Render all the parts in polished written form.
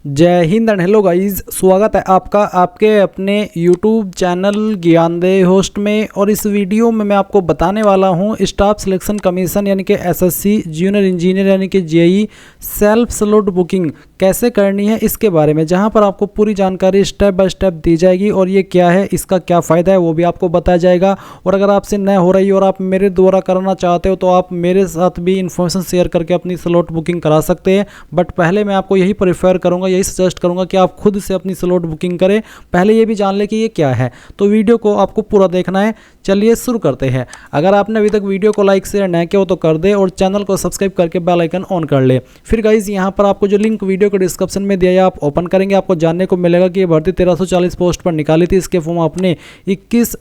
जय Hind and hello guys, स्वागत है आपका आपके अपने YouTube चैनल ज्ञानदेह होस्ट में। और इस वीडियो में मैं आपको बताने वाला हूं स्टाफ सिलेक्शन कमीशन यानी कि एसएससी जूनियर इंजीनियर यानी कि जेई सेल्फ स्लॉट बुकिंग कैसे करनी है इसके बारे में, जहां पर आपको पूरी जानकारी स्टेप बाय स्टेप दी जाएगी और ये क्या है, इसका क्या फ़ायदा है वो भी आपको बताया जाएगा। और अगर आपसे न हो रही और आप मेरे द्वारा कराना चाहते हो तो आप मेरे साथ भी इन्फॉर्मेशन शेयर करके अपनी स्लॉट बुकिंग करा सकते हैं। बट पहले मैं आपको यही प्रेफर करूँगा, यही सजेस्ट करूंगा कि आप खुद से अपनी स्लॉट बुकिंग करें। पहले ये भी जान ले कि ये क्या है, तो वीडियो को आपको पूरा देखना है। चलिए शुरू करते हैं। अगर आपने अभी तक वीडियो को लाइक शेयर नहीं किया हो तो कर दे और चैनल को सब्सक्राइब करके बेल आइकन ऑन कर ले। फिर गाइज यहाँ पर आपको जो लिंक वीडियो के डिस्क्रिप्शन में दिया है आप ओपन करेंगे, आपको जानने को मिलेगा कि ये भर्ती 1340 पोस्ट पर निकाली थी। इसके फॉर्म आपने 21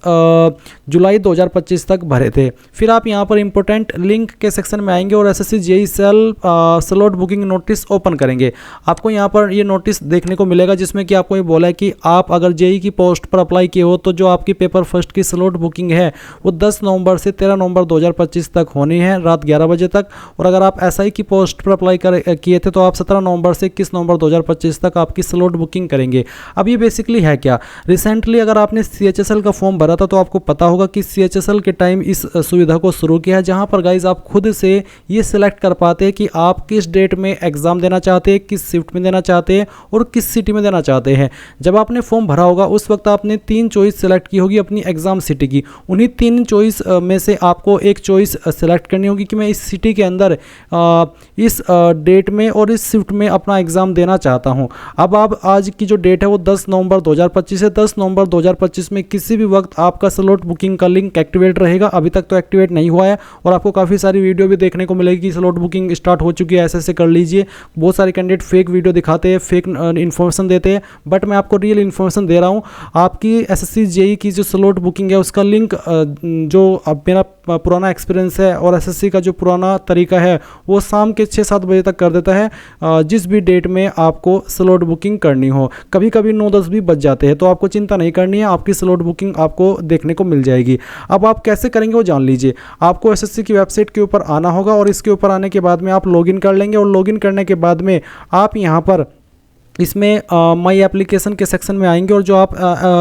जुलाई 2025 तक भरे थे। फिर आप यहाँ पर इंपॉर्टेंट लिंक के सेक्शन में आएंगे और SSC JE self slot booking notice open करेंगे। आपको यहाँ पर ये नोटिस देखने को मिलेगा जिसमें कि आपको ये बोला है कि आप अगर जेई की पोस्ट पर अप्लाई किए हो तो जो आपकी पेपर फर्स्ट की स्लॉट बुकिंग है वो 10 नवंबर से 13 नवंबर 2025 तक होनी है रात 11 बजे तक। और अगर आप एसआई की पोस्ट पर अप्लाई किए थे तो आप 17 नवंबर से 21 नवंबर 2025 तक आपकी स्लॉट बुकिंग करेंगे। अब ये बेसिकली है क्या, रिसेंटली अगर आपने सीएचएसएल का फॉर्म भरा था तो आपको पता होगा कि सीएचएसएल के टाइम इस सुविधा को शुरू किया है, जहां पर गाइज आप खुद से ये सिलेक्ट कर पाते हैं कि आप किस डेट में एग्जाम देना चाहते हैं, किस शिफ्ट में देना चाहते हैं और किस सिटी में देना चाहते हैं। जब आपने फॉर्म भरा होगा उस वक्त आपने 3 चॉइस सेलेक्ट की होगी अपनी एग्जाम सिटी की। उन्हीं 3 चॉइस में से आपको एक चॉइस सेलेक्ट करनी होगी कि मैं इस सिटी के अंदर इस डेट में और इस शिफ्ट में अपना एग्जाम देना चाहता हूं। अब आप आज की जो डेट है वो 10 नवंबर 2025 है। 10 नवंबर 2025 में किसी भी वक्त आपका स्लॉट बुकिंग का लिंक एक्टिवेट रहेगा। अभी तक तो एक्टिवेट नहीं हुआ है और आपको काफ़ी सारी वीडियो भी देखने को मिलेगी कि स्लॉट बुकिंग स्टार्ट हो चुकी है, ऐसे कर लीजिए। बहुत सारे कैंडिडेट फेक वीडियो दिखाते हैं, फेक इन्फॉर्मेशन देते हैं, बट मैं आपको रियल इन्फॉर्मेशन दे रहा हूँ। आपकी एसएससी जेई की जो स्लॉट बुकिंग है उसका लिंक जो अब मेरा पुराना एक्सपीरियंस है और एसएससी का जो पुराना तरीका है वो शाम के 6-7 बजे तक कर देता है जिस भी डेट में आपको स्लॉट बुकिंग करनी हो। कभी कभी 9-10 भी बज जाते हैं, तो आपको चिंता नहीं करनी है, आपकी स्लॉट बुकिंग आपको देखने को मिल जाएगी। अब आप कैसे करेंगे वो जान लीजिए। आपको एसएससी की वेबसाइट के ऊपर आना होगा और इसके ऊपर आने के बाद में आप लॉगिन कर लेंगे और लॉगिन करने के बाद में आप यहाँ पर इसमें माई एप्लीकेशन के सेक्शन में आएंगे और जो आप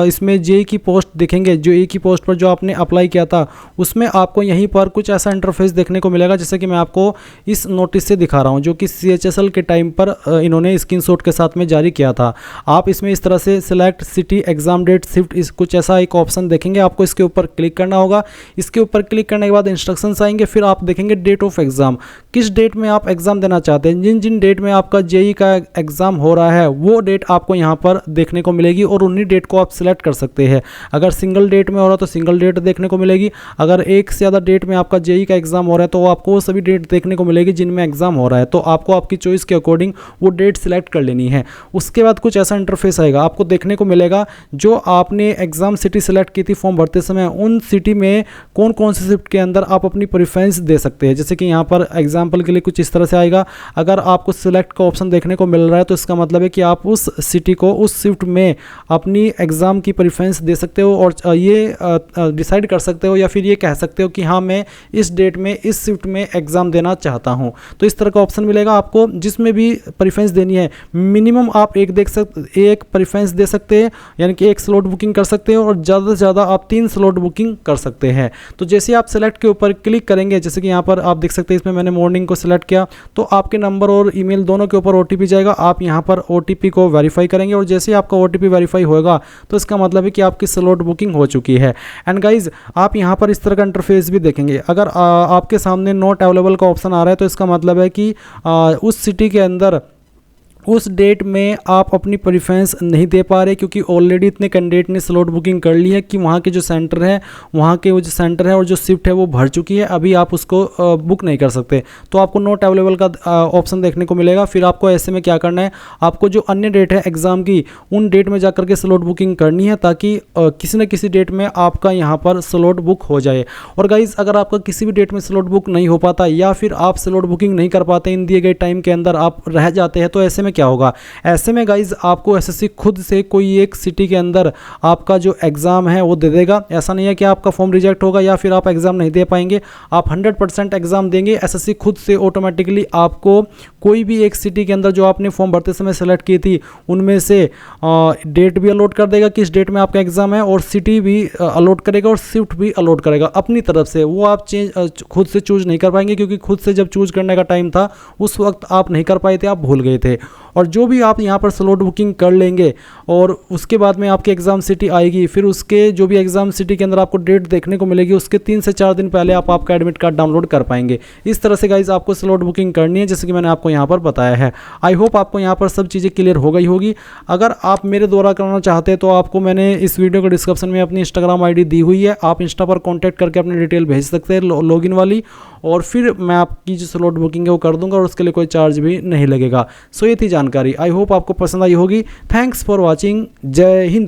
इसमें जेई की पोस्ट देखेंगे, जो ए की पोस्ट पर जो आपने अप्लाई किया था उसमें आपको यहीं पर कुछ ऐसा इंटरफेस देखने को मिलेगा जैसे कि मैं आपको इस नोटिस से दिखा रहा हूं, जो कि सीएचएसएल के टाइम पर इन्होंने स्क्रीनशॉट के साथ में जारी किया था। आप इसमें इस तरह से select city exam date shift कुछ ऐसा एक ऑप्शन देखेंगे, आपको इसके ऊपर क्लिक करना होगा। इसके ऊपर क्लिक करने के बाद इंस्ट्रक्शंस आएंगे, फिर आप देखेंगे डेट ऑफ एग्जाम, किस डेट में आप एग्जाम देना चाहते हैं। जिन जिन डेट में आपका जेई का एग्जाम हो रहा है वो डेट आपको यहाँ पर देखने को मिलेगी और उन्हीं डेट को आप सिलेक्ट कर सकते हैं। अगर सिंगल डेट में हो रहा है तो सिंगल डेट देखने को मिलेगी। अगर एक से ज़्यादा डेट में आपका जेई का एग्जाम हो रहा है तो आपको वो सभी डेट देखने को मिलेगी जिनमें एग्जाम हो रहा है। तो आपको आपकी चॉइस के अकॉर्डिंग वो डेट सिलेक्ट कर लेनी है। उसके बाद कुछ ऐसा इंटरफेस आएगा, आपको देखने को मिलेगा जो आपने एग्जाम सिटी सिलेक्ट की थी फॉर्म भरते समय, उन सिटी में कौन कौन से शिफ्ट के अंदर आप अपनी प्रेफरेंस दे सकते हैं। जैसे कि यहाँ पर एग्जाम्पल के लिए कुछ इस तरह से आएगा। अगर आपको सिलेक्ट का ऑप्शन देखने को मिल रहा है तो इसका मतलब है कि आप उस सिटी को उस शिफ्ट में अपनी एग्ज़ाम की प्रेफरेंस दे सकते हो और ये डिसाइड कर सकते हो या फिर ये कह सकते हो कि हाँ मैं इस डेट में इस शिफ्ट में एग्ज़ाम देना चाहता हूँ। तो इस तरह का ऑप्शन मिलेगा आपको जिसमें भी प्रेफरेंस देनी है। मिनिमम आप एक प्रेफरेंस दे सकते हैं, यानी कि एक स्लॉट बुकिंग कर सकते हो और ज़्यादा से ज़्यादा आप 3 स्लॉट बुकिंग कर सकते हैं। तो जैसे आप सेलेक्ट के ऊपर क्लिक करेंगे, जैसे कि यहाँ पर आप देख सकते हैं इसमें मैंने मॉर्निंग को सिलेक्ट किया, तो आपके नंबर और ईमेल दोनों के ऊपर ओटीपी जाएगा। आप यहाँ पर ओटीपी को वेरीफाई करेंगे और जैसे ही आपका ओटीपी वेरीफाई होगा तो इसका मतलब है कि आपकी स्लॉट बुकिंग हो चुकी है। एंड गाइज आप यहाँ पर इस तरह का इंटरफेस भी देखेंगे। अगर आपके सामने नॉट अवेलेबल का ऑप्शन आ रहा है तो इसका मतलब है कि उस सिटी के अंदर उस डेट में आप अपनी प्रेफरेंस नहीं दे पा रहे, क्योंकि ऑलरेडी इतने कैंडिडेट ने स्लॉट बुकिंग कर ली है कि वहाँ के जो सेंटर है, वहाँ के वो जो सेंटर है और जो शिफ्ट है वो भर चुकी है, अभी आप उसको बुक नहीं कर सकते। तो आपको नॉट अवेलेबल का ऑप्शन देखने को मिलेगा। फिर आपको ऐसे में क्या करना है, आपको जो अन्य डेट है एग्जाम की उन डेट में जाकर के स्लॉट बुकिंग करनी है ताकि किसी न किसी डेट में आपका यहाँ पर स्लॉट बुक हो जाए। और गाइज अगर आपका किसी भी डेट में स्लॉट बुक नहीं हो पाता या फिर आप स्लॉट बुकिंग नहीं कर पाते इन दिए गए टाइम के अंदर आप रह जाते हैं, तो ऐसे में क्या होगा। ऐसे में गाइज आपको एसएससी खुद से कोई एक सिटी के अंदर आपका जो एग्ज़ाम है वो दे देगा। ऐसा नहीं है कि आपका फॉर्म रिजेक्ट होगा या फिर आप एग्ज़ाम नहीं दे पाएंगे, आप 100% एग्ज़ाम देंगे। एसएससी खुद से ऑटोमेटिकली आपको कोई भी एक सिटी के अंदर जो आपने फॉर्म भरते समय सेलेक्ट की थी उनमें से डेट भी अलॉट कर देगा, किस डेट में आपका एग्ज़ाम है, और सिटी भी अलॉट करेगा और शिफ्ट भी अलॉट करेगा अपनी तरफ से। वो आप खुद से चूज नहीं कर पाएंगे, क्योंकि खुद से जब चूज करने का टाइम था उस वक्त आप नहीं कर पाए थे, आप भूल गए थे। और जो भी आप यहाँ पर स्लॉट बुकिंग कर लेंगे और उसके बाद में आपकी एग्ज़ाम सिटी आएगी, फिर उसके जो भी एग्ज़ाम सिटी के अंदर आपको डेट देखने को मिलेगी उसके 3 से 4 दिन पहले आप आपका एडमिट कार्ड डाउनलोड कर पाएंगे। इस तरह से गाइज आपको स्लॉट बुकिंग करनी है, जैसे कि मैंने आपको यहाँ पर बताया है। आई होप आपको यहाँ पर सब चीज़ें क्लियर हो गई होगी। अगर आप मेरे द्वारा कराना चाहते हैं तो आपको मैंने इस वीडियो के डिस्क्रिप्शन में अपनी इंस्टाग्राम आईडी दी हुई है, आप इंस्टा पर कॉन्टैक्ट करके अपनी डिटेल भेज सकते हैं लॉगिन वाली, और फिर मैं आपकी जो स्लॉट बुकिंग है वो कर दूंगा और उसके लिए कोई चार्ज भी नहीं लगेगा। सो ये थी जानकारी। आई होप आपको पसंद आई होगी। Thanks for watching. जय हिंद।